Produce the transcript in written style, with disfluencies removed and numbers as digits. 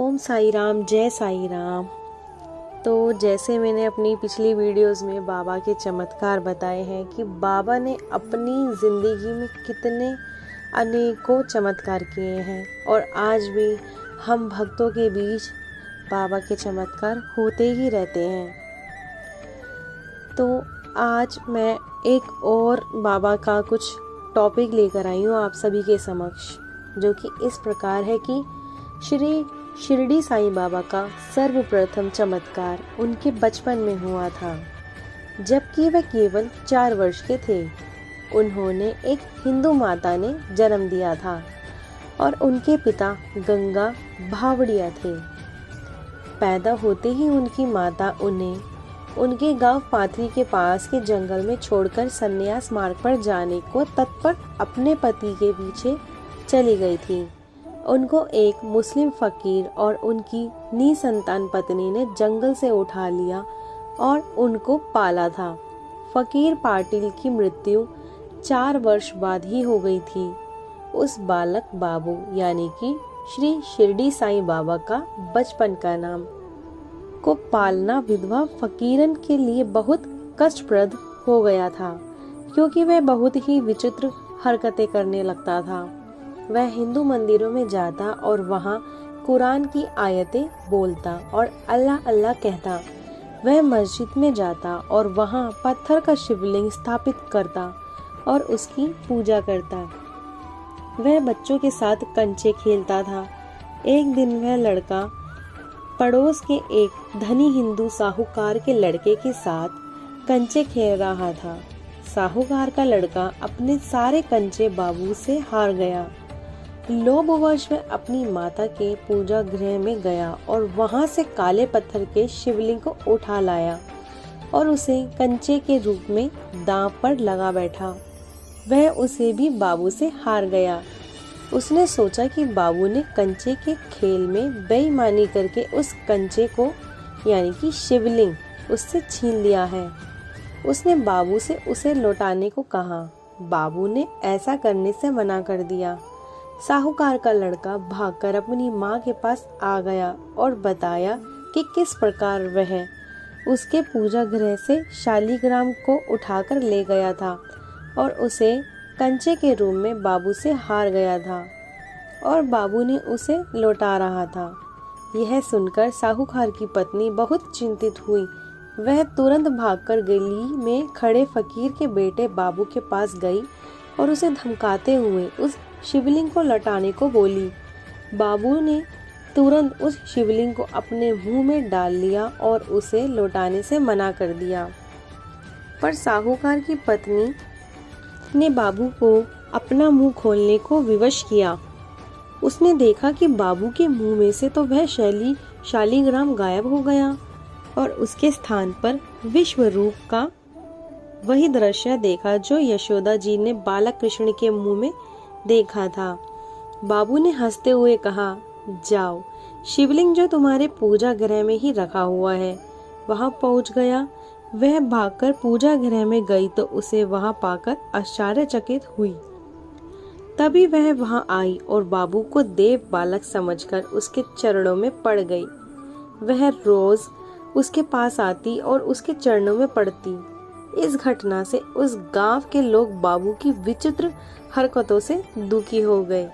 ओम साई राम, जय साई राम। तो जैसे मैंने अपनी पिछली वीडियोस में बाबा के चमत्कार बताए हैं कि बाबा ने अपनी ज़िंदगी में कितने अनेकों चमत्कार किए हैं और आज भी हम भक्तों के बीच बाबा के चमत्कार होते ही रहते हैं। तो आज मैं एक और बाबा का कुछ टॉपिक लेकर आई हूँ आप सभी के समक्ष, जो कि इस प्रकार है कि श्री शिरडी साईं बाबा का सर्वप्रथम चमत्कार उनके बचपन में हुआ था, जबकि वे केवल 4 वर्ष के थे। उन्होंने एक हिंदू माता ने जन्म दिया था और उनके पिता गंगा भावड़िया थे। पैदा होते ही उनकी माता उन्हें उनके गांव पाथरी के पास के जंगल में छोड़कर सन्यास मार्ग पर जाने को तत्पर अपने पति के पीछे चली गई थी। उनको एक मुस्लिम फकीर और उनकी निसंतान पत्नी ने जंगल से उठा लिया और उनको पाला था। फकीर पाटिल की मृत्यु 4 वर्ष बाद ही हो गई थी। उस बालक बाबू यानी कि श्री शिरडी साईं बाबा का बचपन का नाम को पालना विधवा फकीरन के लिए बहुत कष्टप्रद हो गया था, क्योंकि वह बहुत ही विचित्र हरकतें करने लगता था। वह हिंदू मंदिरों में जाता और वहाँ कुरान की आयतें बोलता और अल्लाह अल्लाह कहता। वह मस्जिद में जाता और वहाँ पत्थर का शिवलिंग स्थापित करता और उसकी पूजा करता। वह बच्चों के साथ कंचे खेलता था। एक दिन वह लड़का पड़ोस के एक धनी हिंदू साहूकार के लड़के के साथ कंचे खेल रहा था। साहूकार का लड़का अपने सारे कंचे बाबू से हार गया। लोभवश वह अपनी माता के पूजा गृह में गया और वहां से काले पत्थर के शिवलिंग को उठा लाया और उसे कंचे के रूप में दांव पर लगा बैठा। वह उसे भी बाबू से हार गया। उसने सोचा कि बाबू ने कंचे के खेल में बेईमानी करके उस कंचे को यानी कि शिवलिंग उससे छीन लिया है। उसने बाबू से उसे लौटाने को कहा। बाबू ने ऐसा करने से मना कर दिया। साहूकार का लड़का भागकर अपनी माँ के पास आ गया और बताया कि किस प्रकार वह उसके पूजा गृह से शालीग्राम को उठाकर ले गया था और उसे कंचे के रूप में बाबू से हार गया था और बाबू ने उसे लौटा रहा था। यह सुनकर साहूकार की पत्नी बहुत चिंतित हुई। वह तुरंत भागकर गली में खड़े फकीर के बेटे बाबू के पास गई और उसे धमकाते हुए उस शिवलिंग को लौटाने को बोली। बाबू ने तुरंत उस शिवलिंग को अपने मुंह में डाल लिया और उसे लौटाने से मना कर दिया। पर साहूकार की पत्नी ने बाबू को अपना मुंह खोलने को विवश किया। उसने देखा कि बाबू के मुंह में से तो वह शालीग्राम गायब हो गया और उसके स्थान पर विश्व रूप का वही दृश्य देखा जो यशोदा जी ने बालक कृष्ण के मुंह में देखा था। बाबू ने हंसते हुए कहा, जाओ, शिवलिंग जो तुम्हारे पूजा गृह में ही रखा हुआ है वहां पहुंच गया। वह भागकर पूजा गृह में गई तो उसे वहां पाकर आश्चर्यचकित हुई। तभी वह वहां आई और बाबू को देव बालक समझकर उसके चरणों में पड़ गई। वह रोज उसके पास आती और उसके चरणों में पड़ती। इस घटना से उस गांव के लोग बाबू की विचित्र हरकतों से दुखी हो गए।